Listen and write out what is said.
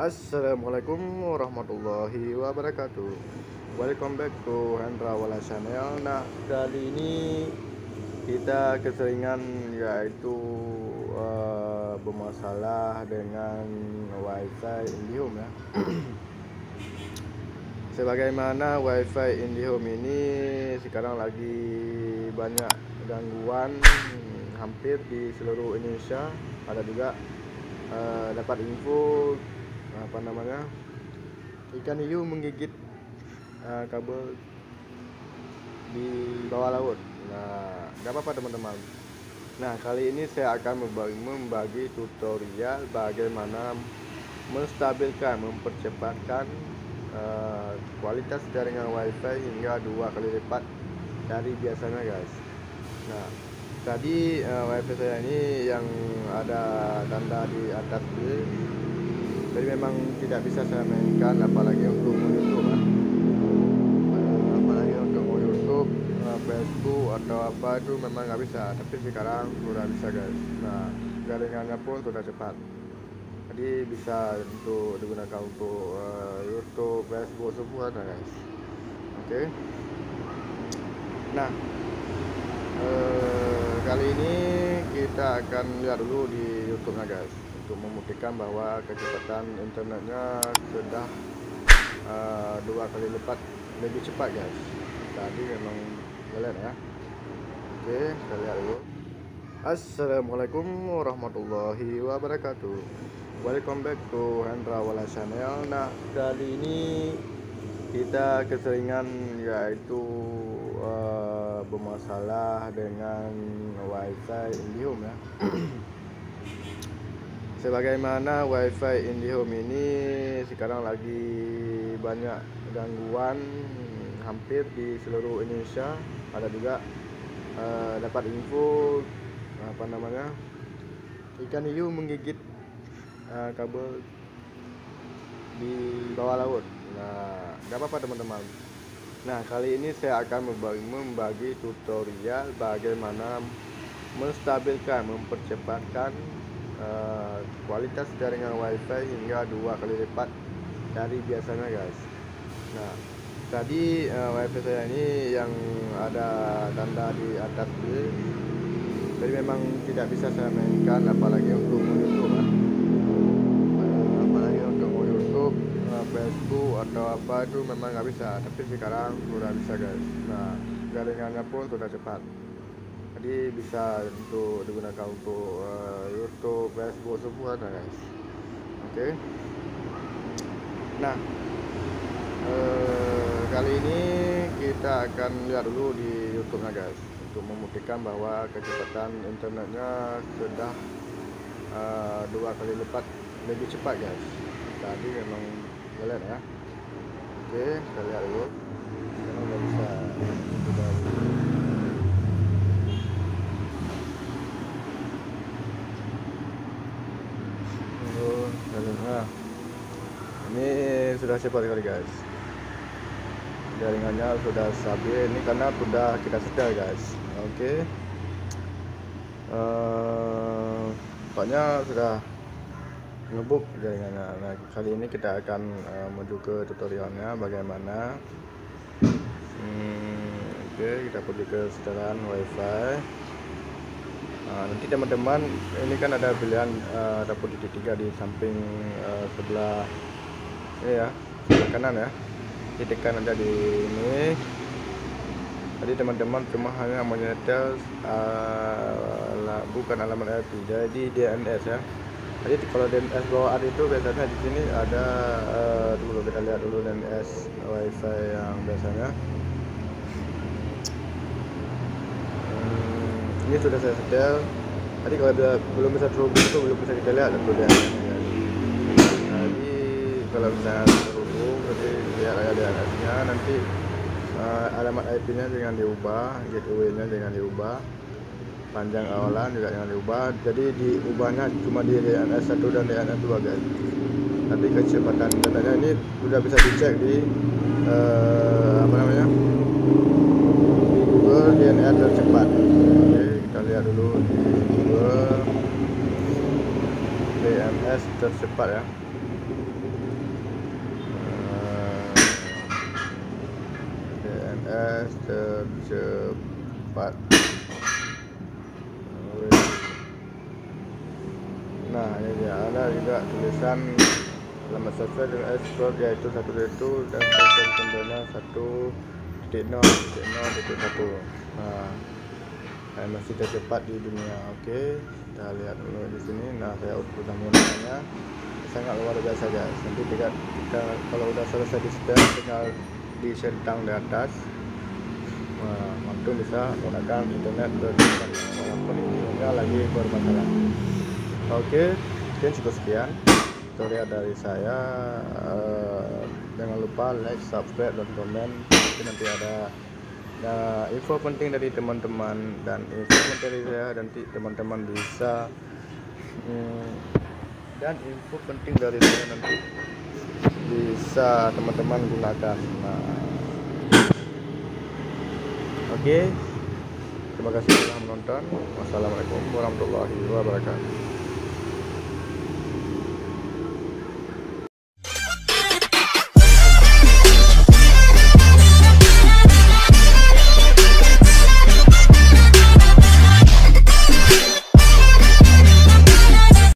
Assalamualaikum warahmatullahi wabarakatuh. Welcome back to Hendra Wala Channel. Nah, kali ini kita keseringan yaitu bermasalah dengan WiFi IndiHome ya. Sebagaimana WiFi IndiHome ini sekarang lagi banyak gangguan hampir di seluruh Indonesia. Ada juga dapat info ikan hiu menggigit kabel di bawah laut. Nah, nggak apa-apa teman-teman. Nah, kali ini saya akan membagi tutorial bagaimana menstabilkan, mempercepatkan kualitas jaringan WiFi hingga 2 kali lipat dari biasanya, guys. Nah, tadi WiFi saya ini yang ada tanda di atas ini, jadi memang tidak bisa saya mainkan, apalagi untuk YouTube apalagi untuk YouTube, Facebook atau apa itu memang nggak bisa. Tapi sekarang sudah bisa, guys. Nah, jaringannya pun sudah cepat, jadi bisa untuk digunakan untuk YouTube, Facebook semua, nah, guys. Oke. Nah, kali ini kita akan lihat dulu di YouTube-nya, guys, untuk membuktikan bahwa kecepatan internetnya sudah 2 kali lipat lebih cepat, guys. Tadi memang kalian ya. Oke, kita lihat dulu. Assalamualaikum warahmatullahi wabarakatuh. Welcome back to Hendra Wala Channel. Nah, kali ini kita keseringan yaitu bermasalah dengan WiFi IndiHome ya. Sebagaimana WiFi IndiHome ini sekarang lagi banyak gangguan hampir di seluruh Indonesia. Ada juga dapat info ikan hiu menggigit kabel di bawah laut. Nah, nggak apa-apa teman-teman. Nah, kali ini saya akan membagi tutorial bagaimana menstabilkan, mempercepatkan kualitas jaringan WiFi hingga 2 kali lipat dari biasanya, guys. Nah, tadi WiFi saya ini yang ada tanda di atas ini, jadi memang tidak bisa saya mainkan, apalagi untuk YouTube Facebook atau apa itu memang nggak bisa. Tapi sekarang sudah bisa, guys. Nah, jaringannya pun sudah cepat, jadi bisa untuk digunakan untuk YouTube, Facebook semua, nah, guys. Oke. Nah, kali ini kita akan lihat dulu di YouTube-nya, guys, untuk membuktikan bahwa kecepatan internetnya sudah 2 kali lipat lebih cepat, guys. Tadi memang kalian ya. Oke, kita lihat dulu. Sekarang udah bisa nah, ini sudah cepat sekali, guys. Jaringannya sudah stabil ini karena sudah kita setel, guys. Oke. Pokoknya sudah ngebuk jaringannya. Nah, kali ini kita akan menuju ke tutorialnya bagaimana. Oke, kita pergi ke setelan WiFi. Nanti teman-teman, ini kan ada pilihan dapur titik 3 di samping sebelah ini ya, sebelah kanan ya. Ditekan aja di ini. Tadi teman-teman cuma hanya menyetel bukan alamat IP, jadi DNS ya. Jadi kalau DNS bawaan itu biasanya di sini ada dulu kita lihat dulu DNS WiFi yang biasanya. Ini sudah saya setel. Tadi kalau belum bisa terhubung itu belum bisa kita lihat untuk DNS. Jadi kalau misalnya terhubung, nanti lihat ada DNS-nya, nanti alamat IP-nya jangan diubah, gateway-nya jangan diubah, panjang awalan juga jangan diubah. Jadi diubahnya cuma di DNS 1 dan DNS 2, guys. Tapi kecepatan datanya ini sudah bisa dicek di di Google DNS tercepat. Oke, kita lihat dulu di Google DNS tercepat ya. tercepat. Nah ini dia, ada juga tulisan alamat subscribe dengan export yaitu 1.1 dan subscribe contohnya 1.0.0.1. Nah, masih tercepat di dunia. Oke, kita lihat dulu di sini. Nah, saya sudah menggunakannya, sangat luar biasa guys. Nanti kita kalau udah selesai di setel, tinggal di centang di atas. Nah, langsung bisa menggunakan internet walaupun ini lagi bermasalah. Oke, mungkin cukup sekian tutorial dari saya. Jangan lupa like, subscribe, dan komen. Nanti ada info penting dari teman-teman dan info penting dari saya, nanti teman-teman bisa dan info penting dari saya nanti bisa teman-teman gunakan. Nah, oke, terima kasih telah menonton. Wassalamualaikum warahmatullahi wabarakatuh.